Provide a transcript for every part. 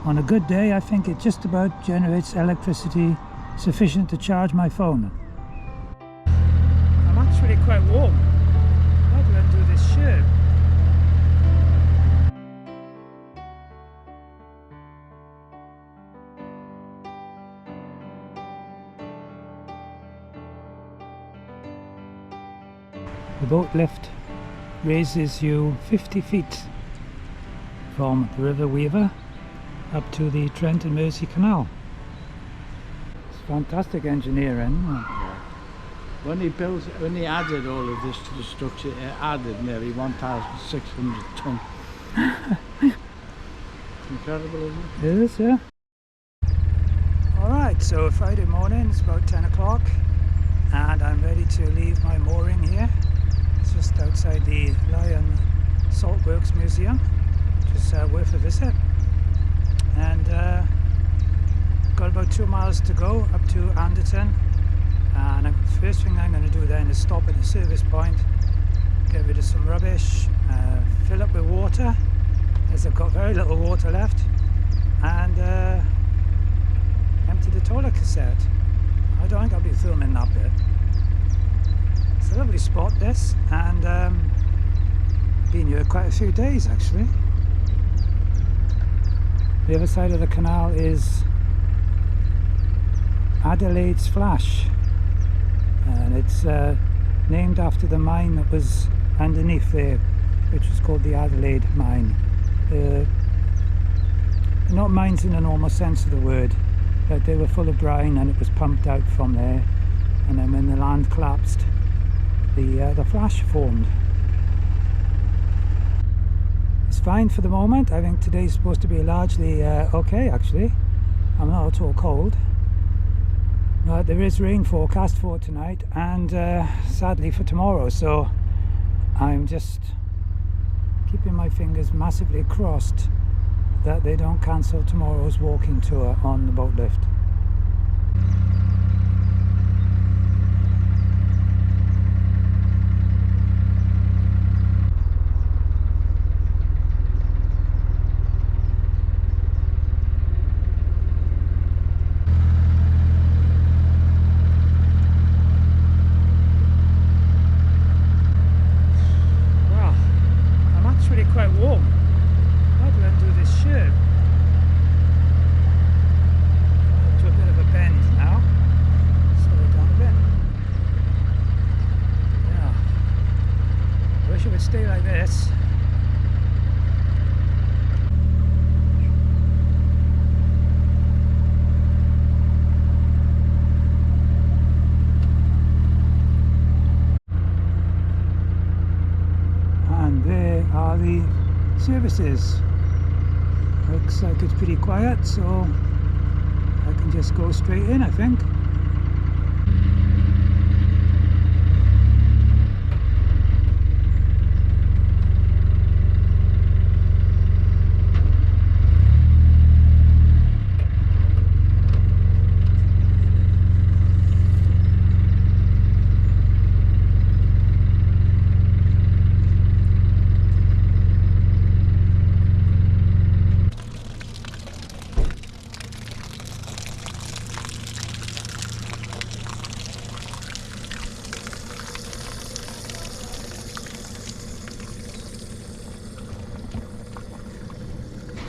On a good day, I think it just about generates electricity sufficient to charge my phone. I'm actually quite warm. How do I undo this shirt? The boat lift raises you 50 feet from the River Weaver up to the Trent and Mersey Canal. It's fantastic engineering. When he added all of this to the structure, it added nearly 1,600 tonnes. Incredible, isn't it? It is, yeah. Alright, so Friday morning, it's about 10 o'clock and I'm ready to leave my mooring here. It's just outside the Lion Saltworks Museum, which is worth a visit. And got about 2 miles to go up to Anderton, and the first thing I'm going to do then is stop at the service point, get rid of some rubbish, fill up with water as I've got very little water left, and empty the toilet cassette. I don't think I'll be filming that bit. It's a lovely spot this, and been here quite a few days actually. The other side of the canal is Adelaide's Flash, and it's named after the mine that was underneath there, which was called the Adelaide mine. Not mines in the normal sense of the word, but they were full of brine and it was pumped out from there, and then when the land collapsed, the flash formed. It's fine for the moment. I think today's supposed to be largely okay actually. I'm not at all cold, but there is rain forecast for tonight and sadly for tomorrow, so I'm just keeping my fingers massively crossed that they don't cancel tomorrow's walking tour on the boat lift. Quite warm. How do I undo this shirt? Up to a bit of a bend now. Slow it down a bit. Yeah. I wish it would stay like this. And there are the services. Looks like it's pretty quiet, so I can just go straight in, I think.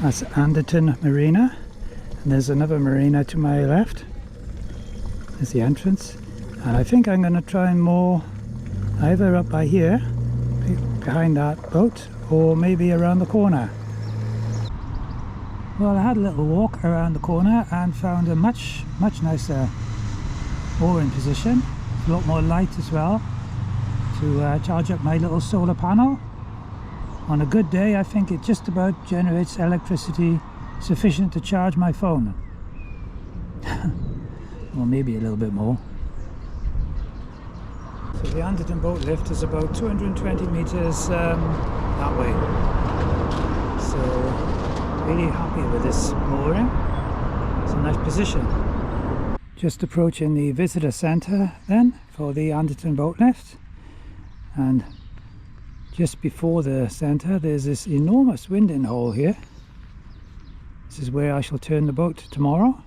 That's Anderton Marina, and there's another marina to my left. There's the entrance, and I think I'm going to try and moor either up by here, behind that boat, or maybe around the corner. Well, I had a little walk around the corner and found a much nicer mooring position. A lot more light as well to charge up my little solar panel. On a good day, I think it just about generates electricity sufficient to charge my phone. Or maybe a little bit more. So the Anderton Boat Lift is about 220 meters that way. So really happy with this mooring. It's a nice position. Just approaching the visitor centre then for the Anderton Boat Lift, and just before the centre there's this enormous winding hole here. This is where I shall turn the boat tomorrow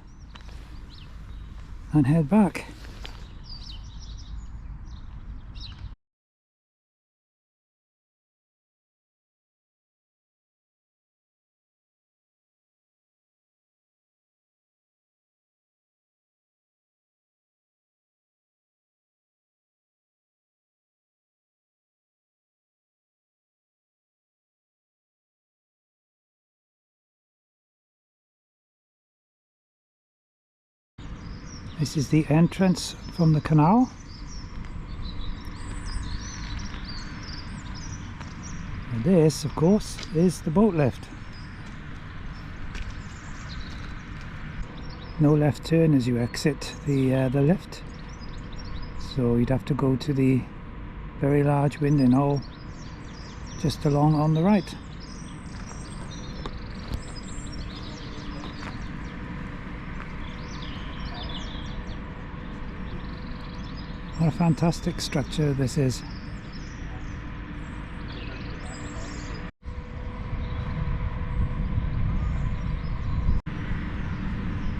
and head back. This is the entrance from the canal. And this, of course, is the boat lift. No left turn as you exit the lift, so you'd have to go to the very large winding hole just along on the right. What a fantastic structure this is.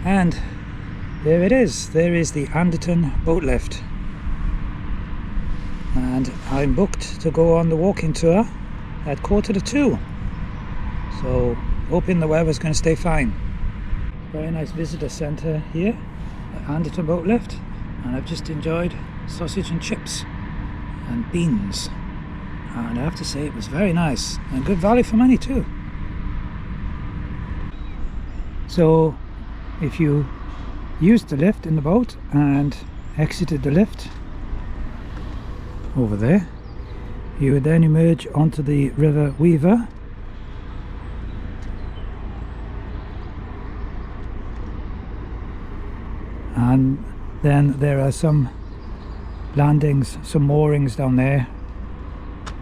And there it is. There is the Anderton Boat Lift. And I'm booked to go on the walking tour at 1:45. So hoping the weather's going to stay fine. Very nice visitor centre here at Anderton Boat Lift. And I've just enjoyed sausage and chips and beans, and I have to say it was very nice and good value for money too. So if you used the lift in the boat and exited the lift over there, you would then emerge onto the River Weaver, and then there are some landings, some moorings down there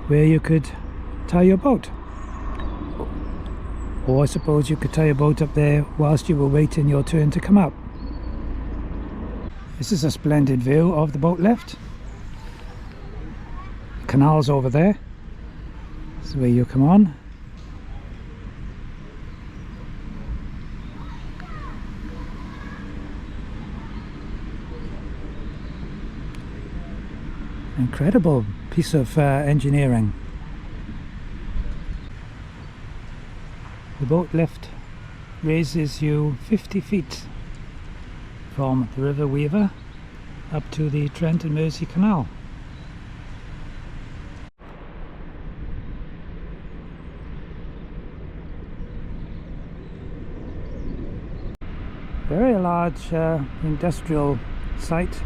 where you could tie your boat. Or I suppose you could tie your boat up there whilst you were waiting your turn to come up. This is a splendid view of the boat lift. The canal's over there. This is where you come on. Incredible piece of engineering. The boat lift raises you 50 feet from the River Weaver up to the Trent and Mersey Canal. Very large industrial site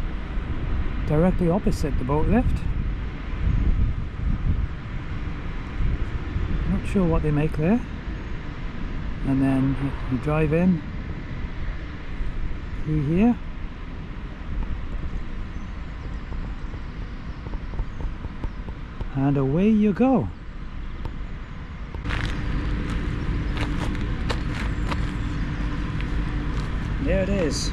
directly opposite the boat lift. Not sure what they make there. And then you drive in through here. And away you go. There it is.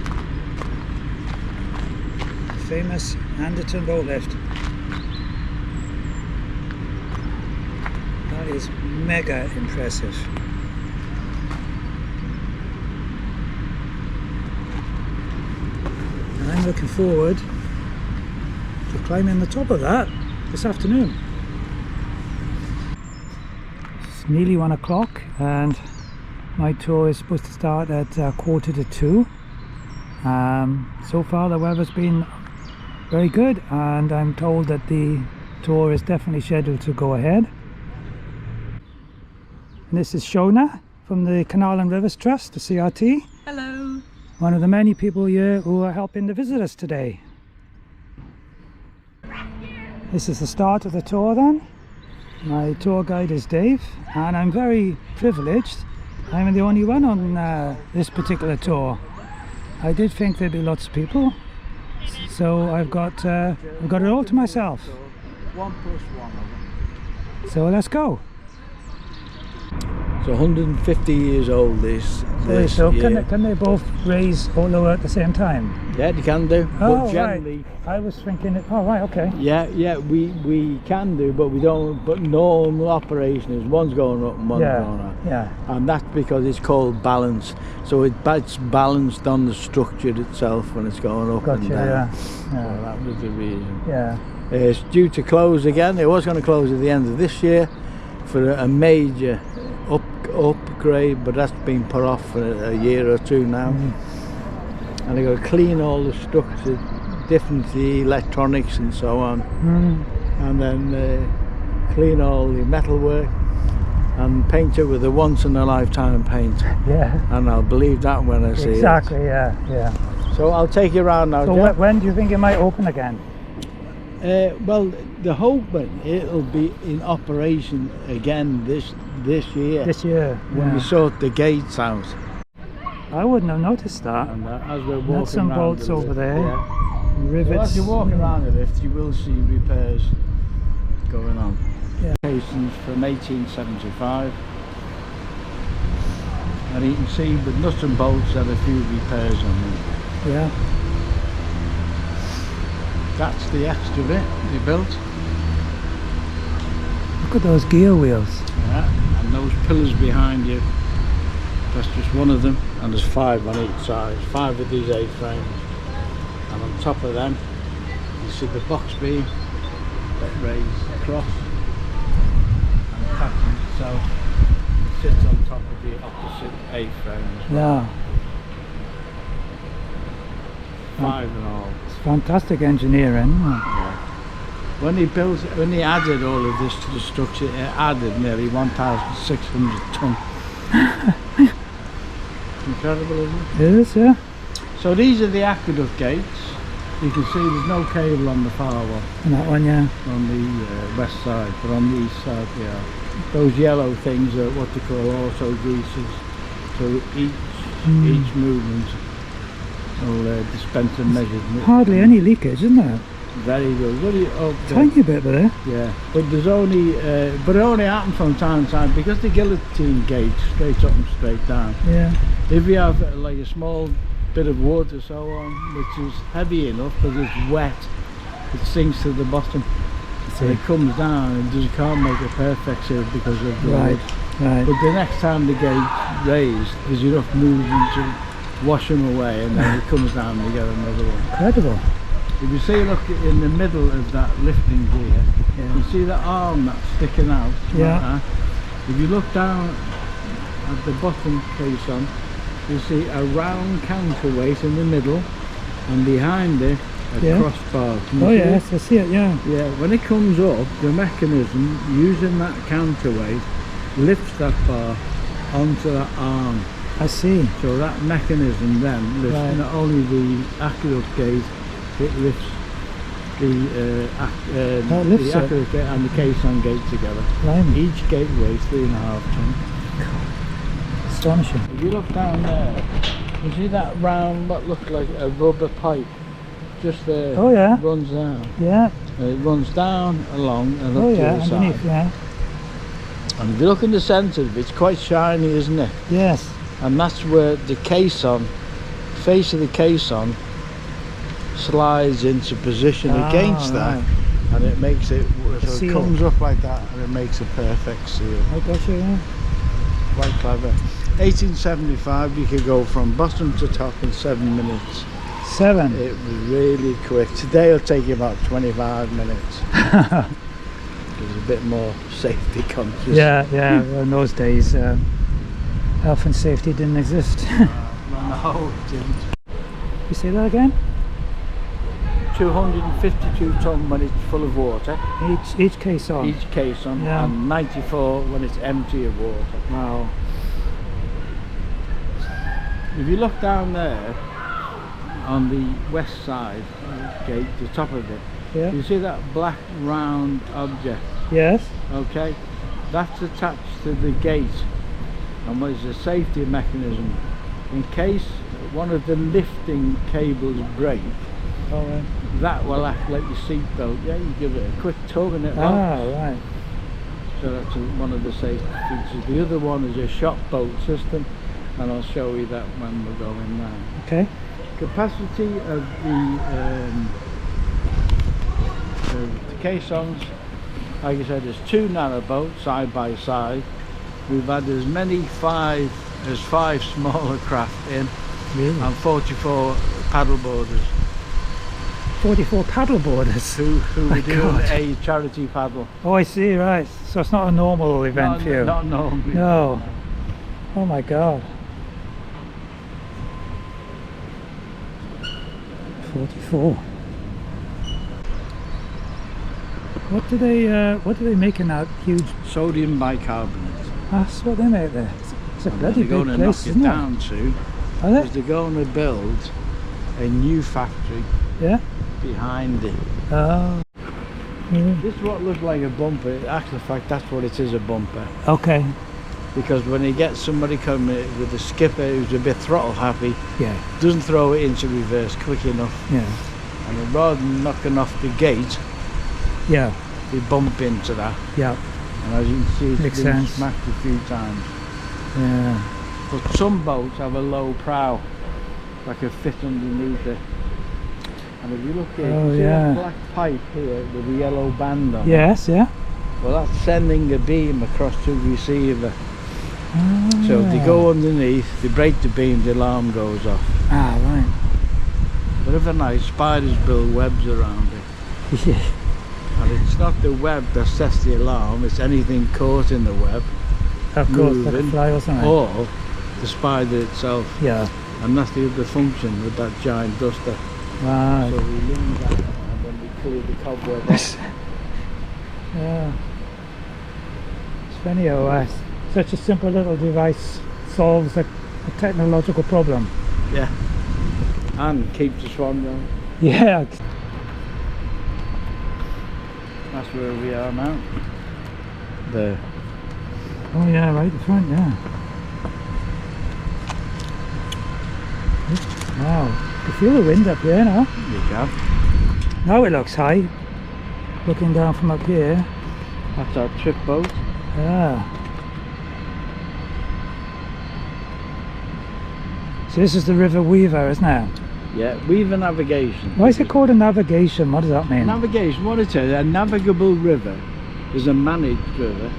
Famous Anderton Boat Lift. That is mega impressive. And I'm looking forward to climbing the top of that this afternoon. It's nearly 1 o'clock and my tour is supposed to start at 1:45. So far the weather's been very good, and I'm told that the tour is definitely scheduled to go ahead. And this is Shona from the Canal and Rivers Trust, the CRT. Hello. One of the many people here who are helping the visitors today. This is the start of the tour then. My tour guide is Dave, and I'm very privileged. I'm the only one on this particular tour. I did think there'd be lots of people. So I've got it all to myself. So 1 + 1 of them. So let's go. It's 150 years old this So year. can they both raise or lower at the same time? Yeah, you can do, Oh, but generally, right. I was thinking it. Oh, right, okay. yeah, we can do, but we don't. But normal operation is one's going up and one's going up, Yeah. and that's because it's called balance. So it's balanced on the structure itself when it's going up and down. Yeah. So that was the reason. Yeah. It's due to close again. It was going to close at the end of this year for a major upgrade, but that's been put off for a year or two now. And they've got to clean all the structure, different the electronics and so on, and then clean all the metalwork and paint it with a once in a lifetime paint. Yeah. And I'll believe that when I see it. Exactly. Yeah. So I'll take you around now. So when do you think it might open again? Well, they're hoping it'll be in operation again this year. This year. When we sort the gates out. I wouldn't have noticed that. And as we're walking There's some around bolts the over lift, there. yeah. Rivets. Well, as you walk around the lift, you will see repairs going on. Yeah. Casings from 1875. And you can see with nuts and bolts there are a few repairs on them. Yeah. That's the extra bit they built. Look at those gear wheels. Yeah. And those pillars behind you, that's just one of them, and there's 5 on each side, 5 of these A-frames. And on top of them, you see the box beam that raised across, and the pattern itself sits on top of the opposite A-frame as well. Yeah. 5 in all. It's fantastic engineering, isn't it? Yeah. When they added all of this to the structure, it added nearly 1,600 tonne. Incredible, isn't it? It is, yeah. So these are the aqueduct gates. You can see there's no cable on the far one, And that one, yeah. on the west side, but on the east side they are. Those yellow things are what they call auto greases. So each movement will dispense a measured. Hardly any leakage, isn't there? Very good. What do you, Tiny bit there. yeah, but there's only, but it only happens from time to time because the guillotine gate straight up and straight down. Yeah. If you have like a small bit of wood or so on, which is heavy enough because it's wet, it sinks to the bottom. And it comes down and just can't make a perfect seal because of the wood. Right. But the next time the gate's raised, there's enough movement to wash them away, and then it comes down and you get another one. Incredible. If you see, look in the middle of that lifting gear, Yeah. you see that arm that's sticking out. Yeah. Like that. If you look down at the bottom caisson, you see a round counterweight in the middle, and behind it a Yeah. crossbar. Can you Oh see yes, I see it, yeah. it? Yeah. When it comes up, the mechanism using that counterweight lifts that bar onto that arm. I see. So that mechanism then lifts Right. not only the aqueduct gate, it lifts the lifts it. aqueduct gate and the caisson gate together. Blimey. Each gate weighs 3.5 tonne. Astonishing. If you look down there, you see that round what looks like a rubber pipe just there. Oh, yeah. Runs down. Yeah. It runs down along and up Oh to yeah, the side. underneath, yeah. And if you look in the centre of it, it's quite shiny, isn't it? Yes. And that's where the caisson, face of the caisson, slides into position against that, right. and it makes it so it seal. comes up like that, and it makes a perfect seal. I got you, yeah. Quite clever. 1875, you could go from bottom to top in 7 minutes. 7. It was really quick. Today it'll take you about 25 minutes. There's a bit more safety conscious. Yeah, yeah. Well, in those days, health and safety didn't exist. No, it didn't. You say that again? 252 tonne when it's full of water, Each caisson. each caisson, Yeah. and 94 when it's empty of water. Wow. If you look down there on the west side of the gate, the top of it, Yeah. you see that black round object, Yes. okay? That's attached to the gate, and was a safety mechanism in case one of the lifting cables break. All right. That will act like your seat belt. Yeah, you give it a quick tug and it locks. Ah, right. So that's one of the safety features. The other one is a shop boat system, and I'll show you that when we're going now. Okay. Capacity of the caissons, like I said, there's 2 narrowboats side by side. We've had as many five smaller craft in, Really? and 44 paddle boarders 44 paddle boarders. who My were doing God. a charity paddle. Oh, I see, right. So it's not a normal event for you? Not normally. No. Oh my God. 44. What do they make in that huge? Sodium bicarbonate. That's what they make there. It's a bloody They're big going to place, knock it isn't it? down soon, Are because they? they're going to build a new factory Yeah. behind it. Oh. Yeah. This is what looks like a bumper. In actual fact, that's what it is, a bumper. Okay. Because when you get somebody coming with a skipper who's a bit throttle happy, Yeah. doesn't throw it into reverse quick enough, Yeah. and then rather than knocking off the gate, Yeah. they bump into that. Yeah. And as you can see, it's Makes been sense. smacked a few times. Yeah. But some boats have a low prow, like a fit underneath it. And if you look here, Oh, you see yeah. that black pipe here with a yellow band on it? Yes. Yeah. Well, that's sending a beam across to the receiver. Ah. So if they go underneath, they break the beam, the alarm goes off. Ah, right. But if they're nice, spiders build webs around it. Yeah. And it's not the web that sets the alarm, it's anything caught in the web, Of course, like a moving, fly or something. or the spider itself. Yeah. And that's the other function with that giant duster. Right. So we leave that and then we clear the cobweb off. Yeah. It's funny how such a simple little device solves a technological problem. Yeah. And keeps the swan going. Yeah. That's where we are now. There. Oh yeah, right in front, yeah. Wow. You feel the wind up here now. You go. Now it looks high. Looking down from up here. That's our trip boat. Yeah. So this is the River Weaver, isn't it? Yeah, Weaver Navigation. Why is it called a navigation? What does that mean? Navigation, what it is, a navigable river is a managed river,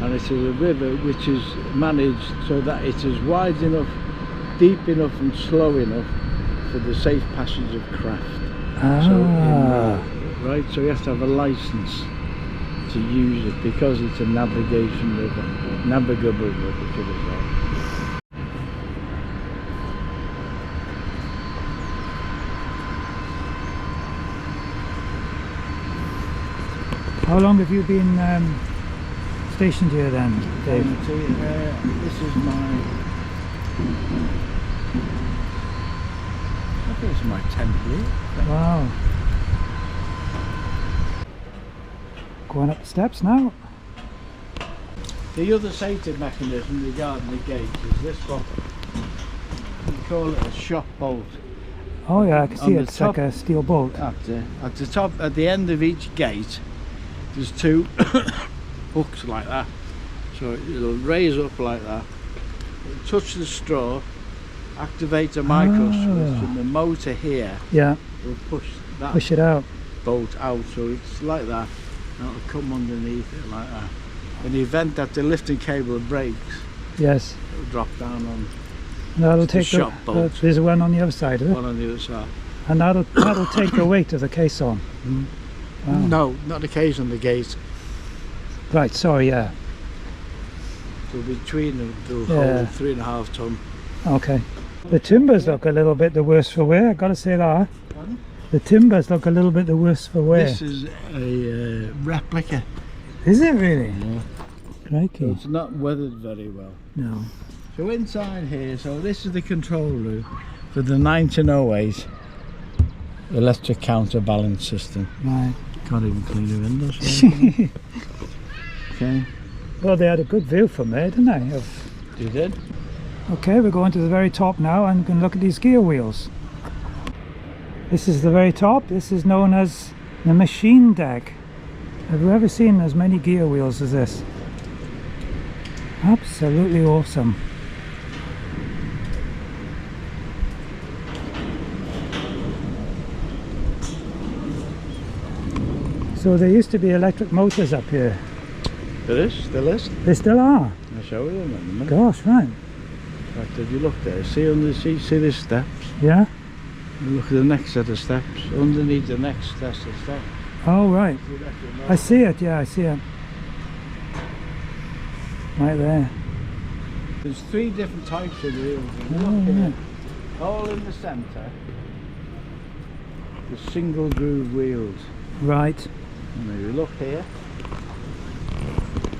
and it is a river which is managed so that it is wide enough, deep enough and slow enough for the safe passage of craft. Ah. Right, so you have to have a license to use it because it's a navigation river, navigable river, should I say. How long have you been stationed here then, Dave? This is my, I think it's my 10th year. Wow. Going up the steps now. The other safety mechanism regarding the gate is this one. We call it a shop bolt. Oh yeah, I can see On the it's like top- a steel bolt. At the top, at the end of each gate, there's 2 hooks like that. So it'll raise up like that, it'll touch the straw, activate a micro switch, and the motor here Yeah, will push that push it out. bolt out. So it's like that, and it'll come underneath it like that. In the event that the lifting cable breaks, Yes. it'll drop down on And that'll It's the take shop bolt. there's one on the other side of it. one on the other side. And that'll take the weight of the caisson. Wow. No, not the case on the gate. Right, sorry, yeah. So between them, they'll Yeah. hold 3.5 ton. Okay. The timbers look a little bit the worse for wear, I've got to say that. Pardon? The timbers look a little bit the worse for wear. This is a replica. Is it really? So Crikey. it's not weathered very well. No. So inside here, so this is the control room for the 1908 electric counterbalance system. Right. Can't even clean the windows. Okay. Well, they had a good view from there, didn't they? You did? Okay, we're going to the very top now and can look at these gear wheels. This is the very top. This is known as the machine deck. Have you ever seen as many gear wheels as this? Absolutely awesome. So there used to be electric motors up here. There is, still is. They still are? I'll show you them in a minute. Gosh, right. In fact, if you look there, see under the seat, see the steps? Yeah? You look at the next set of steps, underneath the next set of steps. Oh, right. I see it, yeah, I see it. Right there. There's 3 different types of wheels. If you Oh, look here, yeah. all in the centre, the single groove wheels. Right. And if you look here,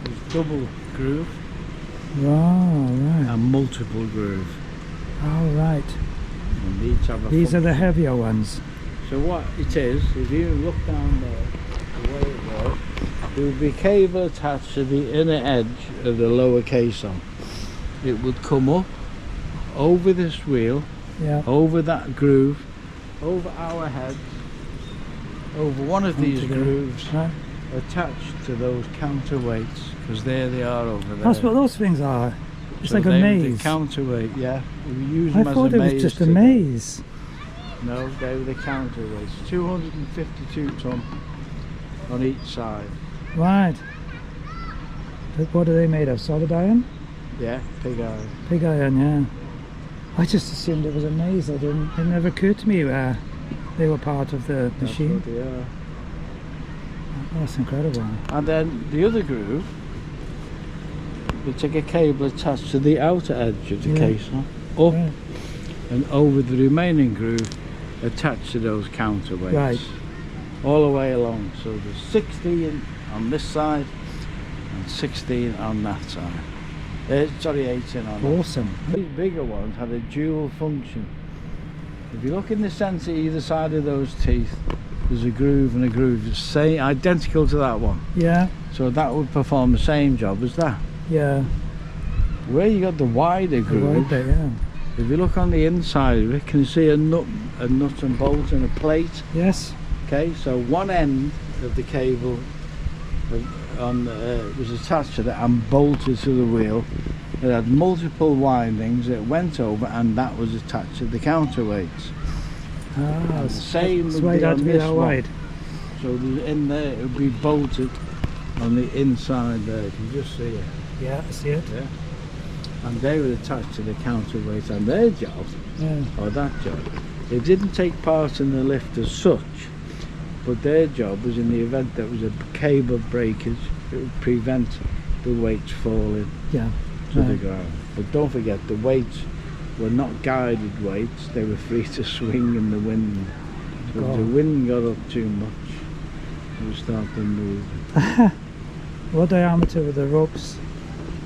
there's double groove Oh, right. and multiple groove. Oh, right. And each have a These are the function. heavier ones. So what it is, if you look down there, the way it works, there will be a cable attached to the inner edge of the lower caisson. It would come up over this wheel, Yeah. over that groove, over our heads, over one of these Onto there. grooves, Right. attached to those counterweights, because there they are over there. That's what those things are. It's So like a they- maze. The counterweight, yeah. We use I them thought as it a was maze. just a to the- maze. No, they were the counterweights. 252 ton on each side. Right. What are they made of? Solid iron? Yeah, pig iron. Pig iron, yeah. I just assumed it was a maze. It never occurred to me they were part of the That's machine. what they are. Oh, that's incredible. And then the other groove, you take a cable attached to the outer edge of the Yeah. caisson, up Right. and over the remaining groove, attached to those counterweights. Right. All the way along. So there's 16 on this side and 16 on that side. Sorry, 18 on that. Awesome. These bigger ones had a dual function. If you look in the centre either side of those teeth, there's a groove and a groove, same, identical to that one. Yeah, So that would perform the same job as that. yeah. Where you got the wider The groove, wide bit, yeah. if you look on the inside of it, can you see a nut and bolt and a plate? Yes. Okay, so one end of the cable was attached to that and bolted to the wheel. It had multiple windings, it went over, and that was attached to the counterweights. Ah, The it's same it's would wide be out on to be this that one. wide. So in there it would be bolted on the inside there, you can just see it. Yeah, I see it. Yeah. And they were attached to the counterweight, and their job, Yeah. or that job, they didn't take part in the lift as such, but their job was in the event there was a cable breakage, it would prevent the weights falling Yeah. to the Right. ground. But don't forget, the weights were not guided weights, they were free to swing in the wind. So if the God. wind got up too much, it would start to move. What diameter were the ropes?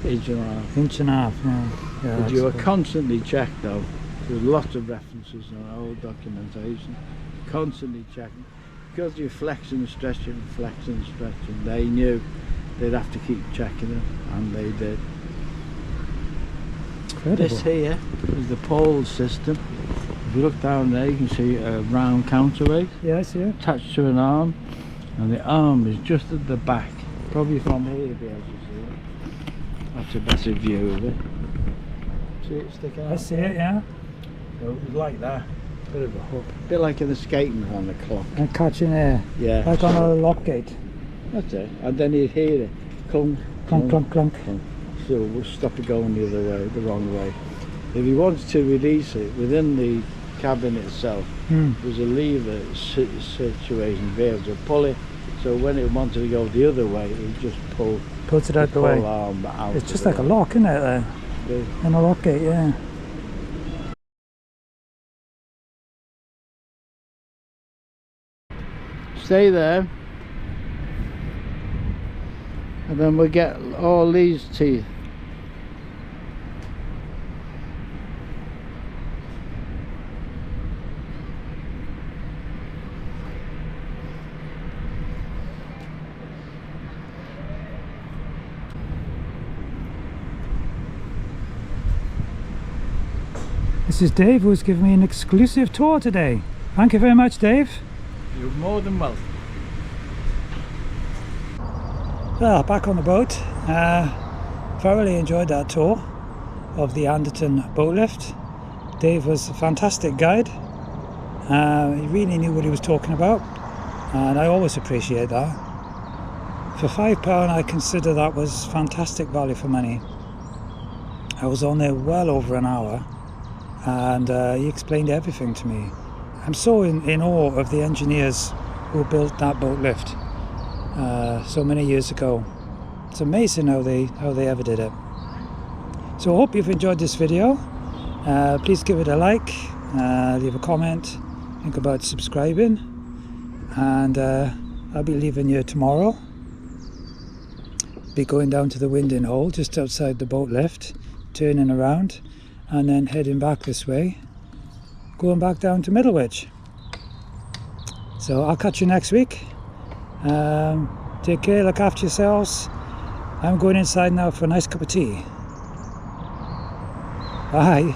1.5 inches. Inch and a half. Yeah. Yeah. But you that's were good. constantly checked though. There's lots of references in our old documentation. Constantly checking. Because you're flexing and stretching, they knew they'd have to keep checking it, and they did. Incredible. This here is the pole system. If you look down there, you can see a round counterweight Yeah, I see it. attached to an arm, and the arm is just at the back. Probably from here you'll be able to see it. That's a better view of it. See it sticking out? I see it, yeah. So it was like that. Bit of a hook. Bit like in the skating on the clock. And catching air. Yeah. Like on a lock gate. That's it. And then you'd hear it. Clunk, Clunk, clunk, clunk. So we'll stop it going the other way, the wrong way. If you wanted to release it, within the cabin itself, there's a lever situation to be able to pull it. So when it wanted to go the other way, it would just pull Puts it out the way. arm out. It's of just the like a way. lock, isn't it? There? Yeah. In a lock gate, yeah. Stay there, and then we'll get all these teeth. This is Dave, who's given me an exclusive tour today. Thank you very much, Dave. You're more than welcome. Well, back on the boat. Thoroughly enjoyed that tour of the Anderton Boat Lift. Dave was a fantastic guide. He really knew what he was talking about, and I always appreciate that. For £5 I consider that was fantastic value for money. I was on there well over an hour, and he explained everything to me. I'm so in awe of the engineers who built that boat lift so many years ago. It's amazing how they ever did it. So I hope you've enjoyed this video. Please give it a like, leave a comment, think about subscribing, and I'll be leaving you tomorrow. Be going down to the winding hole just outside the boat lift, turning around, and then heading back this way, going back down to Middlewich. So I'll catch you next week. Take care, look after yourselves. I'm going inside now for a nice cup of tea. Bye.